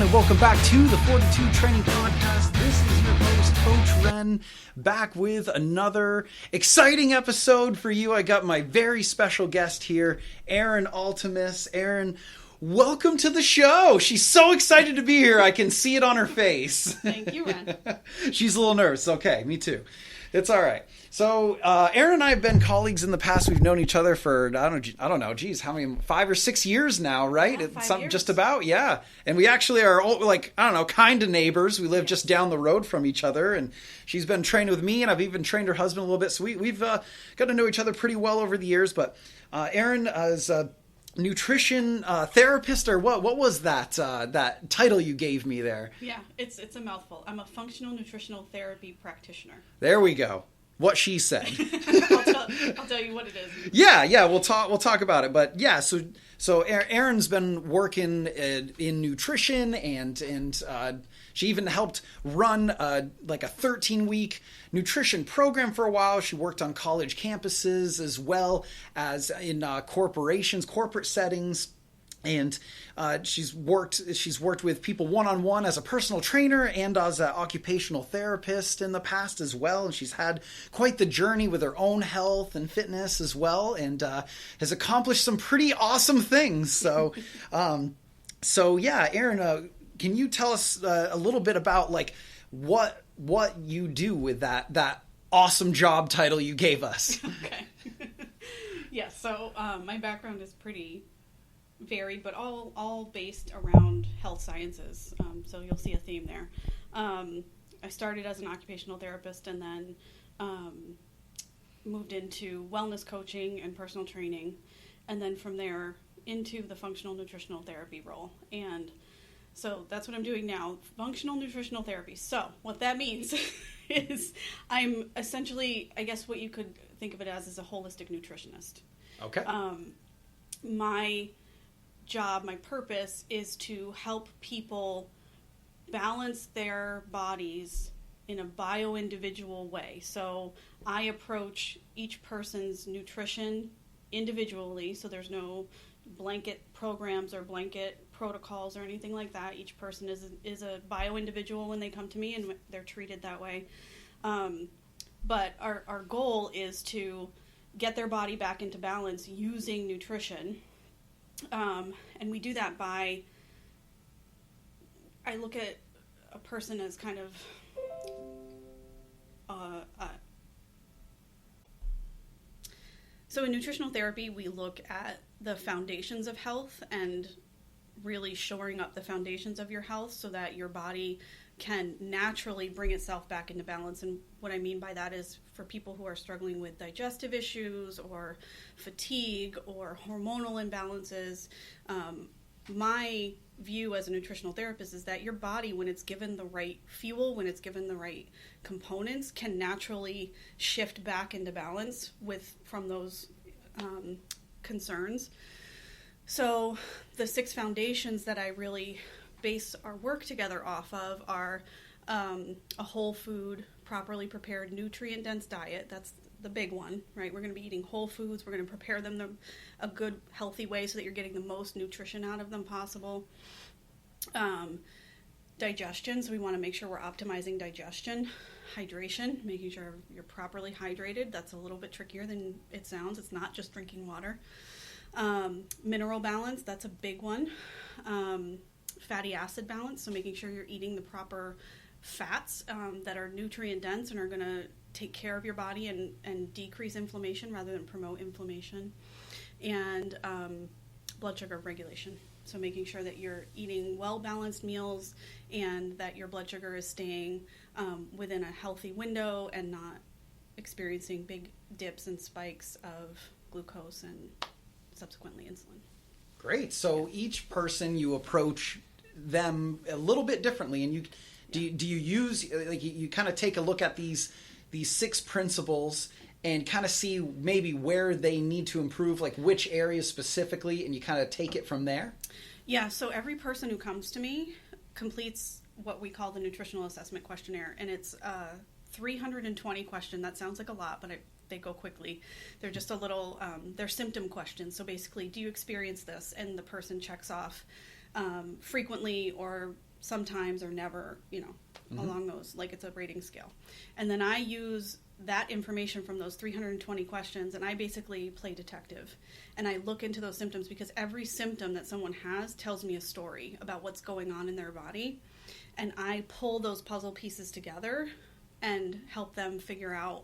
and welcome back to the 42 Training Podcast. This is your host, Coach Ren, back with another exciting episode for you. I got my very special guest here, Erin Altemus. Erin, welcome to the show. She's so excited to be here. I can see it on her face. Thank you, Ren. She's a little nervous. Okay, me too. It's all right. So, Erin and I have been colleagues in the past. We've known each other for, I don't know, geez, how many, 5 or 6 years now, right? Yeah, It's 5 years. just about, yeah. And we actually are, kind of neighbors. We live just down the road from each other. And she's been trained with me, and I've even trained her husband a little bit. So we've got to know each other pretty well over the years. But Erin is a nutrition therapist, or what was that title you gave me there? Yeah, it's a mouthful. I'm a functional nutritional therapy practitioner. There we go. What she said. I'll tell you what it is. Yeah, we'll talk about it. But yeah, so Erin's been working in nutrition, and she even helped run like a 13-week nutrition program for a while. She worked on college campuses as well as in corporate settings. And she's worked with people one-on-one as a personal trainer and as an occupational therapist in the past as well. And she's had quite the journey with her own health and fitness as well, and has accomplished some pretty awesome things. So, yeah, Erin, can you tell us a little bit about like what you do with that awesome job title you gave us? Okay. Yeah. So my background is pretty varied, but all based around health sciences. So you'll see a theme there. I started as an occupational therapist and then moved into wellness coaching and personal training, and then from there into the functional nutritional therapy role. And so that's what I'm doing now, functional nutritional therapy. So what that means is I'm essentially, I guess what you could think of it as a holistic nutritionist. Okay. My job, my purpose is to help people balance their bodies in a bio-individual way. So I approach each person's nutrition individually, so there's no blanket programs or blanket protocols or anything like that. Each person is a bio-individual when they come to me, and they're treated that way. But our goal is to get their body back into balance using nutrition. And we do that by, I look at a person as kind of so in nutritional therapy, we look at the foundations of health and really shoring up the foundations of your health so that your body can naturally bring itself back into balance. And what I mean by that is for people who are struggling with digestive issues or fatigue or hormonal imbalances, my view as a nutritional therapist is that your body, when it's given the right fuel, when it's given the right components, can naturally shift back into balance from those concerns. So the 6 foundations that I really base our work together off of are a whole food, properly prepared, nutrient-dense diet. That's the big one, right? We're going to be eating whole foods. We're going to prepare them a good, healthy way so that you're getting the most nutrition out of them possible. Digestion, so we want to make sure we're optimizing digestion. Hydration, making sure you're properly hydrated. That's a little bit trickier than it sounds. It's not just drinking water. Mineral balance, that's a big one. Fatty acid balance, so making sure you're eating the proper fats that are nutrient dense and are going to take care of your body and decrease inflammation rather than promote inflammation. And blood sugar regulation, so making sure that you're eating well-balanced meals and that your blood sugar is staying within a healthy window and not experiencing big dips and spikes of glucose and subsequently insulin. Great. So each person, you approach them a little bit differently, and do you use, like, you kind of take a look at these 6 principles and kind of see maybe where they need to improve, like which areas specifically, and you kind of take it from there? Yeah, so every person who comes to me completes what we call the nutritional assessment questionnaire, and it's 320 question. That sounds like a lot, but they go quickly. They're just a little, they're symptom questions. So basically, do you experience this? And the person checks off frequently or sometimes or never, along those, like it's a rating scale. And then I use that information from those 320 questions, and I basically play detective. And I look into those symptoms, because every symptom that someone has tells me a story about what's going on in their body. And I pull those puzzle pieces together and help them figure out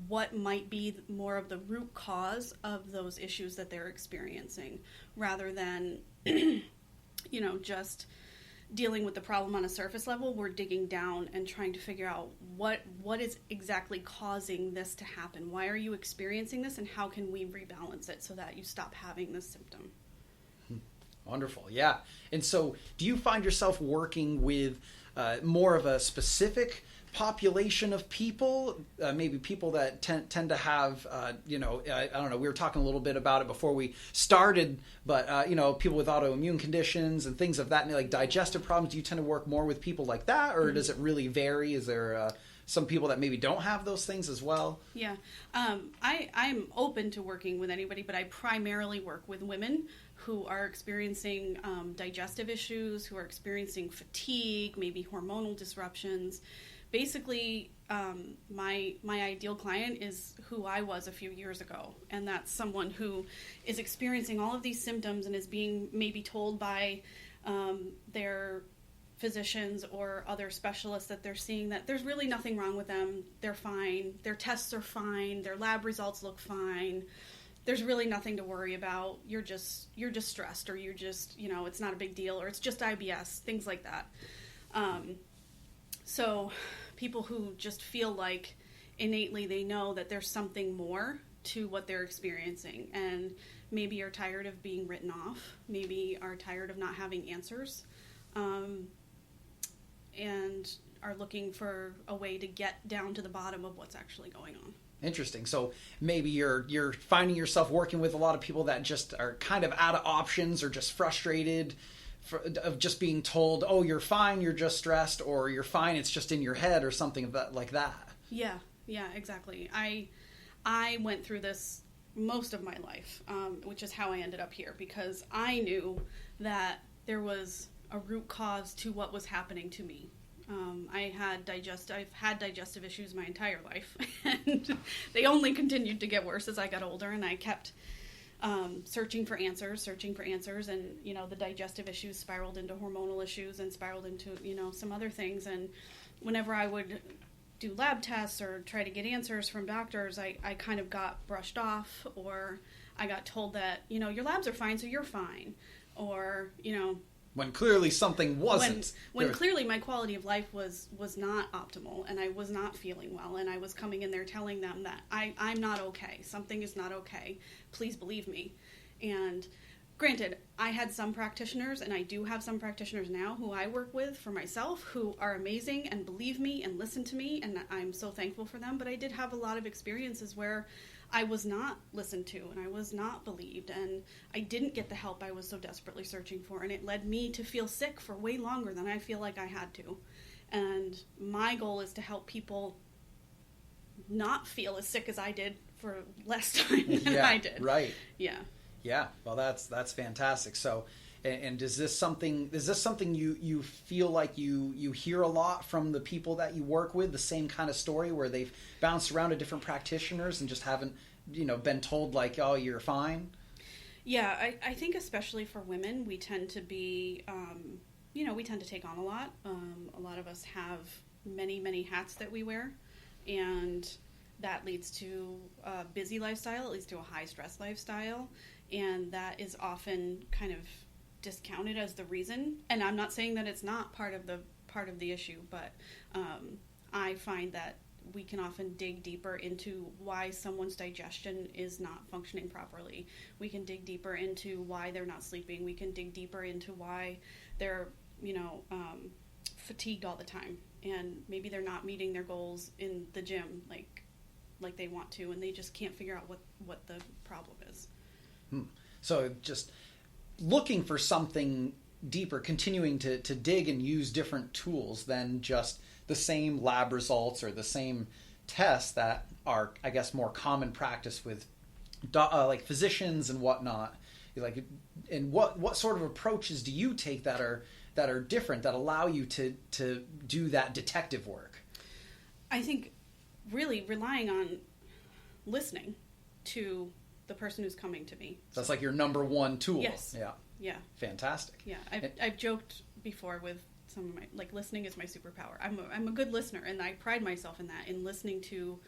what might be more of the root cause of those issues that they're experiencing, rather than, just dealing with the problem on a surface level. We're digging down and trying to figure out what is exactly causing this to happen. Why are you experiencing this, and how can we rebalance it so that you stop having this symptom? Wonderful. Yeah. And so do you find yourself working with more of a specific population of people, maybe people that tend to have, I don't know, we were talking a little bit about it before we started, but, people with autoimmune conditions and things of that, like digestive problems, do you tend to work more with people like that, or does it really vary? Is there some people that maybe don't have those things as well? Yeah. I'm open to working with anybody, but I primarily work with women who are experiencing digestive issues, who are experiencing fatigue, maybe hormonal disruptions. Basically, my ideal client is who I was a few years ago, and that's someone who is experiencing all of these symptoms and is being maybe told by their physicians or other specialists that they're seeing that there's really nothing wrong with them. They're fine. Their tests are fine. Their lab results look fine. There's really nothing to worry about. You're just stressed, or you're just, it's not a big deal, or it's just IBS, things like that. So people who just feel like innately they know that there's something more to what they're experiencing, and maybe are tired of being written off, maybe are tired of not having answers, and are looking for a way to get down to the bottom of what's actually going on. Interesting. So maybe you're finding yourself working with a lot of people that just are kind of out of options, or just frustrated of just being told, oh, you're fine, you're just stressed, or you're fine, it's just in your head, or something of that, like that. Yeah, exactly. I went through this most of my life, which is how I ended up here, because I knew that there was a root cause to what was happening to me. I've had digestive issues my entire life, and they only continued to get worse as I got older, and I kept searching for answers, and the digestive issues spiraled into hormonal issues and spiraled into some other things. And whenever I would do lab tests or try to get answers from doctors, I kind of got brushed off, or I got told that your labs are fine, so you're fine, or when clearly something wasn't. When clearly my quality of life was not optimal, and I was not feeling well, and I was coming in there telling them that I'm not okay. Something is not okay. Please believe me. And granted, I had some practitioners, and I do have some practitioners now who I work with for myself, who are amazing and believe me and listen to me, and I'm so thankful for them. But I did have a lot of experiences where I was not listened to, and I was not believed, and I didn't get the help I was so desperately searching for, and it led me to feel sick for way longer than I feel like I had to. And my goal is to help people not feel as sick as I did for less time than I did. Right. Yeah. Well, that's fantastic. So, and is this something you feel like you hear a lot from the people that you work with, the same kind of story where they've bounced around to different practitioners and just haven't, been told like, oh, you're fine? Yeah, I think especially for women, we tend to be, we tend to take on a lot. A lot of us have many, many hats that we wear, and that leads to a busy lifestyle. It leads to a high stress lifestyle, and that is often kind of discounted as the reason. And I'm not saying that it's not part of the issue, but I find that we can often dig deeper into why someone's digestion is not functioning properly. We can dig deeper into why they're not sleeping. We can dig deeper into why they're fatigued all the time, and maybe they're not meeting their goals in the gym like they want to, and they just can't figure out what the problem is. So just looking for something deeper, continuing to dig and use different tools than just the same lab results or the same tests that are, I guess, more common practice with like physicians and whatnot. And what sort of approaches do you take that that are different that allow you to do that detective work? I think really relying on listening to the person who's coming to me. So that's like your number one tool. Yes. Yeah. Yeah. Fantastic. Yeah. I've joked before with some of my, like, listening is my superpower. I'm a good listener, and I pride myself in that, in listening to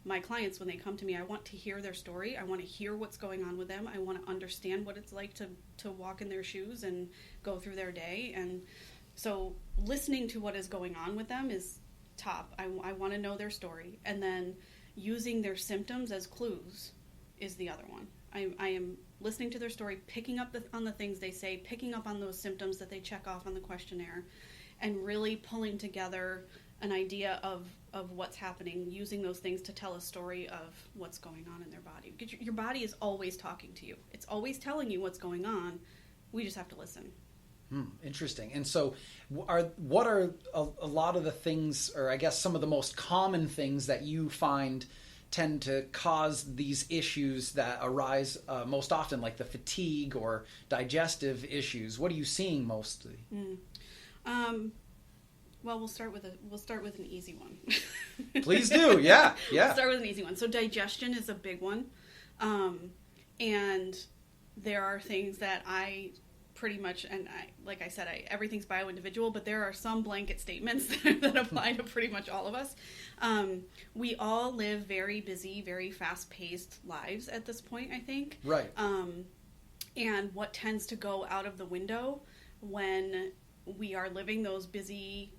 my clients when they come to me. I want to hear their story. I want to hear what's going on with them. I want to understand what it's like to walk in their shoes and go through their day. And so listening to what is going on with them is top. I want to know their story. And then using their symptoms as clues is the other one. I am listening to their story, picking up on the things they say, picking up on those symptoms that they check off on the questionnaire, and really pulling together an idea of what's happening, using those things to tell a story of what's going on in their body. Because your body is always talking to you. It's always telling you what's going on. We just have to listen. Interesting. And so what are a lot of the things, or I guess some of the most common things that you find tend to cause these issues that arise most often, like the fatigue or digestive issues? What are you seeing mostly? Well, we'll start with an easy one. Please do. Yeah. We'll start with an easy one. So digestion is a big one. And there are things that I pretty much, and like I said, everything's bio-individual, but there are some blanket statements that apply to pretty much all of us. We all live very busy, very fast-paced lives at this point, I think. Right. And what tends to go out of the window when we are living those busy,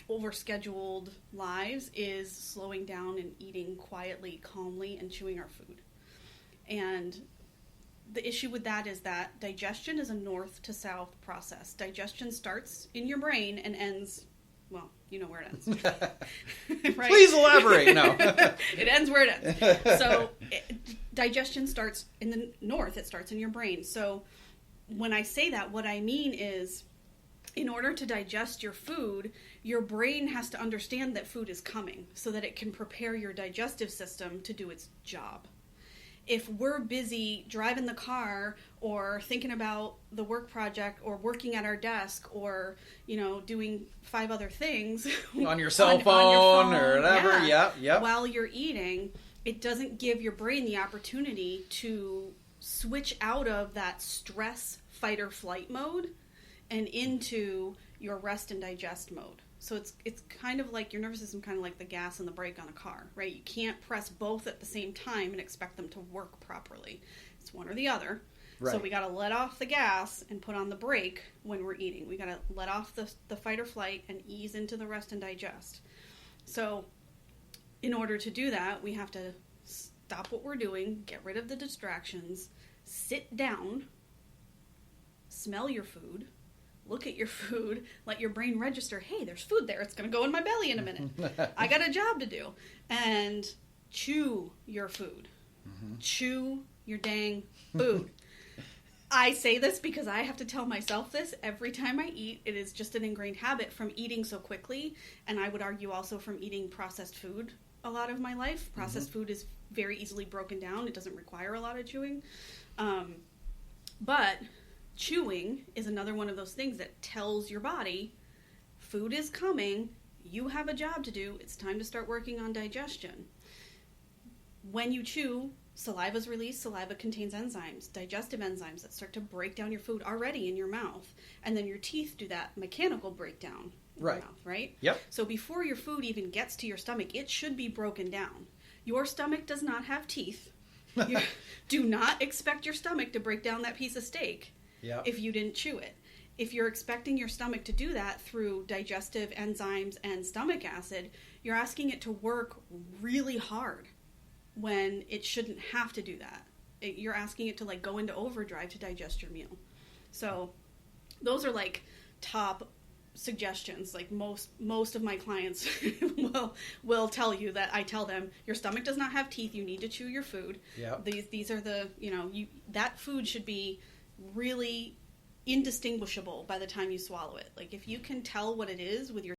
overscheduled lives is slowing down and eating quietly, calmly, and chewing our food. And the issue with that is that digestion is a north to south process. Digestion starts in your brain and ends, well, you know where it ends. Right? Please elaborate. No. It ends where it ends. So digestion starts in the north. It starts in your brain. So when I say that, what I mean is, in order to digest your food, your brain has to understand that food is coming so that it can prepare your digestive system to do its job. If we're busy driving the car or thinking about the work project or working at our desk or, doing 5 other things on your cell phone or whatever, yeah. While you're eating, it doesn't give your brain the opportunity to switch out of that stress, fight or flight mode and into your rest and digest mode. So it's kind of like your nervous system, kind of like the gas and the brake on a car, right? You can't press both at the same time and expect them to work properly. It's one or the other. Right. So we got to let off the gas and put on the brake when we're eating. We got to let off the fight or flight and ease into the rest and digest. So in order to do that, we have to stop what we're doing, get rid of the distractions, sit down, smell your food, look at your food, let your brain register, hey, there's food there. It's going to go in my belly in a minute. I got a job to do. And chew your food. Mm-hmm. Chew your dang food. I say this because I have to tell myself this every time I eat. It is just an ingrained habit from eating so quickly. And I would argue also from eating processed food a lot of my life. Processed food is very easily broken down. It doesn't require a lot of chewing. But chewing is another one of those things that tells your body food is coming, you have a job to do, it's time to start working on digestion. When you chew, saliva is released. Saliva contains enzymes, digestive enzymes that start to break down your food already in your mouth, and then your teeth do that mechanical breakdown in your mouth, right? Yep. So before your food even gets to your stomach, it should be broken down. Your stomach does not have teeth. You do not expect your stomach to break down that piece of steak. Yep. If you didn't chew it. If you're expecting your stomach to do that through digestive enzymes and stomach acid, you're asking it to work really hard when it shouldn't have to do that. You're asking it to go into overdrive to digest your meal. So those are top suggestions. Most of my clients will tell you that I tell them your stomach does not have teeth, you need to chew your food. Yep. These are the, that food should be really indistinguishable by the time you swallow it. If you can tell what it is with your